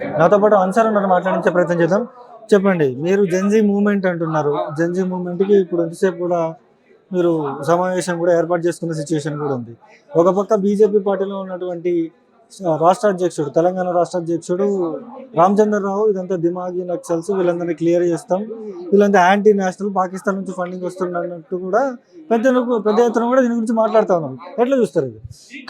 నాతో పాటు అన్సార్ ఉన్నారు, మాట్లాడించే ప్రయత్నం చేద్దాం. చెప్పండి, మీరు జెన్జీ మూవ్మెంట్ అంటున్నారు. జెన్జీ మూవ్మెంట్కి ఇప్పుడు ఎంతసేపు కూడా మీరు సమావేశం కూడా ఏర్పాటు చేసుకున్న సిచ్యువేషన్ కూడా ఉంది. ఒక పక్క బీజేపీ పార్టీలో ఉన్నటువంటి రాష్ట్ర అధ్యక్షుడు, తెలంగాణ రాష్ట్ర అధ్యక్షుడు రామచంద్రరావు ఇదంతా దిమాగి నక్సల్స్, వీళ్ళందరినీ క్లియర్ చేస్తాం, వీళ్ళంతా యాంటీ నేషనల్, పాకిస్తాన్ నుంచి ఫండింగ్ వస్తున్నట్టు కూడా పెద్ద ఎత్తున కూడా దీని గురించి మాట్లాడుతూ ఉన్నారు. ఎట్లా చూస్తారు ఇది?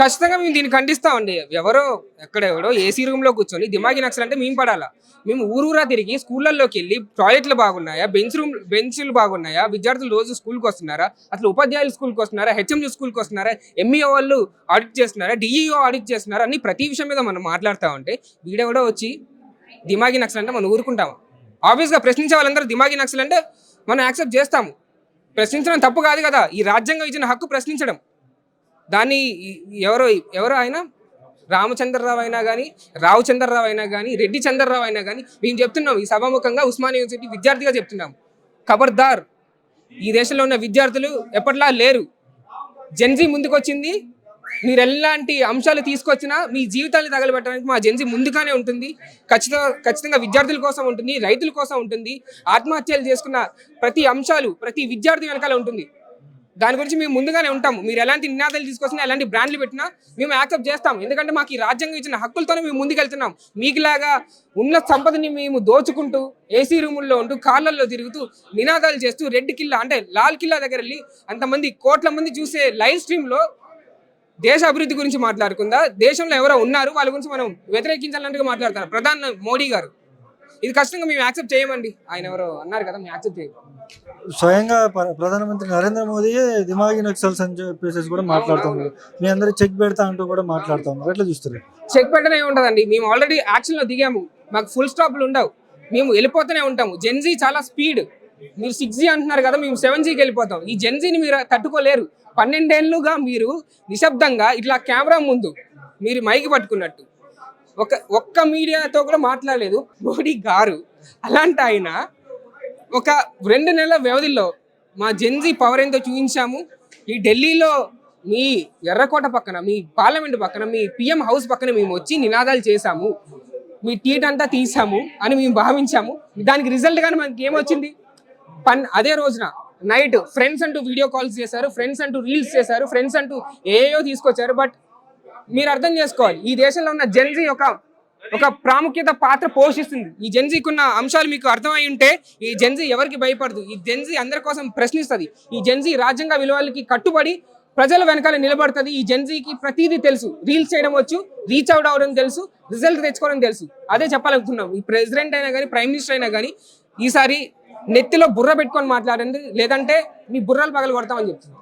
ఖచ్చితంగా మేము దీన్ని ఖండిస్తామండి. ఎవరో ఎక్కడెవడో ఏసీ రూమ్ లో కూర్చొని దిమాగి నక్సల్ అంటే మేము పడాలా? మేము ఊరూరా తిరిగి స్కూళ్ళల్లోకి వెళ్ళి టాయిలెట్లు బాగున్నాయా, బెంచ్లు బాగున్నాయా, విద్యార్థులు రోజు స్కూల్కి వస్తున్నారా, అసలు ఉపాధ్యాయులు స్కూల్కి వస్తున్నారా, హెచ్ఎంయూ స్కూల్కి వస్తున్నారా, ఎంఈఓ వాళ్ళు ఆడిట్ చేస్తున్నారా, డిఈఓ ఆడిట్ చేస్తున్నారా అని ప్రతి విషయం మీద మనం మాట్లాడుతూ ఉంటే వీడెవడో వచ్చి దిమాగి నక్సల్ అంటే మనం ఊరుకుంటాము. ఆబ్వియస్గా ప్రశ్నించే వాళ్ళందరూ దిమాగి నక్సల్ అంటే మనం యాక్సెప్ట్ చేస్తాము. ప్రశ్నించడం తప్పు కాదు కదా, ఈ రాజ్యాంగం ఇచ్చిన హక్కు ప్రశ్నించడం. దాన్ని ఎవరో ఆయన రామచంద్రరావు అయినా కానీ, రావు చంద్రరావు అయినా కానీ, రెడ్డి చంద్రరావు అయినా కానీ మేము చెప్తున్నాం, ఈ సభాముఖంగా ఉస్మానియా యూనివర్సిటీ విద్యార్థిగా చెప్తున్నాం, ఖబర్దార్, ఈ దేశంలో ఉన్న విద్యార్థులు ఎప్పటిలా లేరు. జెన్జీ ముందుకొచ్చింది. మీరు ఎలాంటి అంశాలు తీసుకొచ్చినా మీ జీవితాన్ని తగలబెట్టడానికి మా జెన్జీ ముందుగానే ఉంటుంది. ఖచ్చితంగా విద్యార్థుల కోసం ఉంటుంది, రైతుల కోసం ఉంటుంది. ఆత్మహత్యలు చేసుకున్న ప్రతి అంశాలు ప్రతి విద్యార్థి వెనకాల ఉంటుంది. దాని గురించి మేము ముందుగానే ఉంటాము. మీరు ఎలాంటి నినాదాలు తీసుకొచ్చినా, ఎలాంటి బ్రాండ్లు పెట్టినా మేము యాక్సెప్ట్ చేస్తాం. ఎందుకంటే మాకు ఈ రాజ్యాంగం ఇచ్చిన హక్కులతోనే మేము ముందుకెళ్తున్నాం. మీకులాగా ఉన్న సంపదని మేము దోచుకుంటూ ఏసీ రూముల్లో ఉంటూ కార్లలో తిరుగుతూ నినాదాలు చేస్తూ రెడ్ కిల్లా అంటే లాల్ కిల్లా దగ్గర వెళ్ళి అంతమంది కోట్ల మంది చూసే లైవ్ స్ట్రీమ్లో దేశ అభివృద్ధి గురించి మాట్లాడుకుందా, దేశంలో ఎవరో ఉన్నారు వాళ్ళ గురించి మనం వ్యతిరేకించాలన్నట్టుగా మాట్లాడతారు ప్రధాని మోడీ గారు. ఇది ఖచ్చితంగా మేము యాక్సెప్ట్ చేయమండి. ఆయన ఎవరో అన్నారు కదా, మేము యాక్సెప్ట్ చేయం. స్వయంగా ప్రధానమంత్రి నరేంద్ర మోదీయే దిమాగి నక్సల్స్ అని చెప్పేసి కూడా మాట్లాడుతున్నారు. మీ అందరూ చెక్ పెడతా అంటూ కూడా మాట్లాడుతున్నారు. ఎట్లా చూస్తారు? చెక్ పెట్టనే ఉంటుందండి. మేము ఆల్రెడీ యాక్షన్లో దిగాము. మాకు ఫుల్ స్టాప్లు ఉండవు. మేము వెళ్ళిపోతూనే ఉంటాము. జెన్జీ చాలా స్పీడ్. మీరు 6G అంటున్నారు కదా, మేము 7Gకి వెళ్ళిపోతాం. ఈ జెన్జీని మీరు తట్టుకోలేరు. 12 ఏళ్ళుగా మీరు నిశ్శబ్దంగా ఇట్లా కెమెరా ముందు మీరు మైకి పట్టుకున్నట్టు ఒక్క మీడియాతో కూడా మాట్లాడలేదు మోడీ గారు. అలాంటి ఆయన ఒక 2 నెలల వ్యవధిలో మా జెన్జీ పవర్ ఏంటో చూపించాము. ఈ ఢిల్లీలో మీ ఎర్రకోట పక్కన, మీ పార్లమెంట్ పక్కన, మీ పిఎం హౌస్ పక్కన మేము వచ్చి నినాదాలు చేశాము. మీ టీట్ అంతా తీసాము అని మేము భావించాము. దానికి రిజల్ట్ కానీ మనకి ఏమొచ్చింది? అదే రోజున నైట్ ఫ్రెండ్స్ అంటూ వీడియో కాల్స్ చేశారు, ఫ్రెండ్స్ అంటూ రీల్స్ చేశారు, ఫ్రెండ్స్ అంటూ ఏయో తీసుకొచ్చారు. బట్ మీరు అర్థం చేసుకోవాలి, ఈ దేశంలో ఉన్న జెన్జీ ఒక ప్రాముఖ్యత పాత్ర పోషిస్తుంది. ఈ జెన్జీకి ఉన్న అంశాలు మీకు అర్థమై ఉంటే ఈ జెన్జీ ఎవరికి భయపడదు. ఈ జెన్జీ అందరి కోసం ప్రశ్నిస్తుంది. ఈ జెన్జీ రాజ్యాంగ విలువలకి కట్టుబడి ప్రజల వెనకాల నిలబడుతుంది. ఈ జెన్జీకి ప్రతిదీ తెలుసు. రీల్స్ చేయడం వచ్చు, రీచ్ అవుట్ అవ్వడం తెలుసు, రిజల్ట్ తెచ్చుకోవడం తెలుసు. అదే చెప్పాలనుకున్నాం. ఈ ప్రెసిడెంట్ అయినా కానీ, ప్రైమ్ మినిస్టర్ అయినా కానీ ఈసారి నెత్తిలో బుర్ర పెట్టుకొని మాట్లాడండి, లేదంటే మీ బుర్రలు పగలు కొడతామని చెప్తున్నాం.